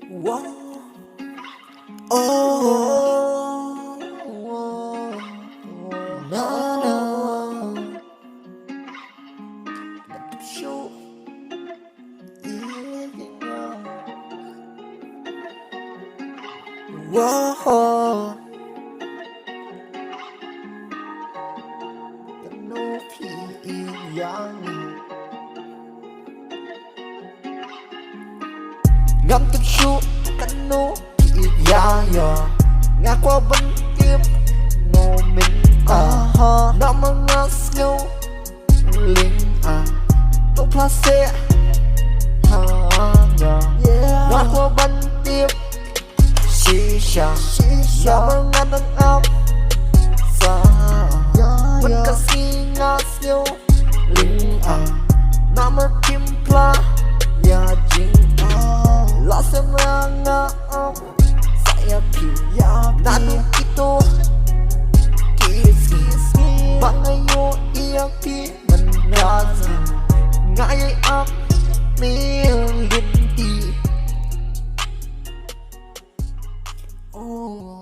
Whoa. Oh, no, no. Let the show. Whoa. The no pee young. Ngắm tiếp show. Cánh nô thì ya ya ngã qua vẫn tiếp ngô mình nó mà ngã snow linh tô place ngã qua vẫn tiếp shisha nó mà ngã đang áp xa vẫn cả si ngã snow linh nó mà kim pla ya jing lo xem ra ngã saya pilih nanu itu kiss bangayo iaki menrasa ngaya ak milinti oh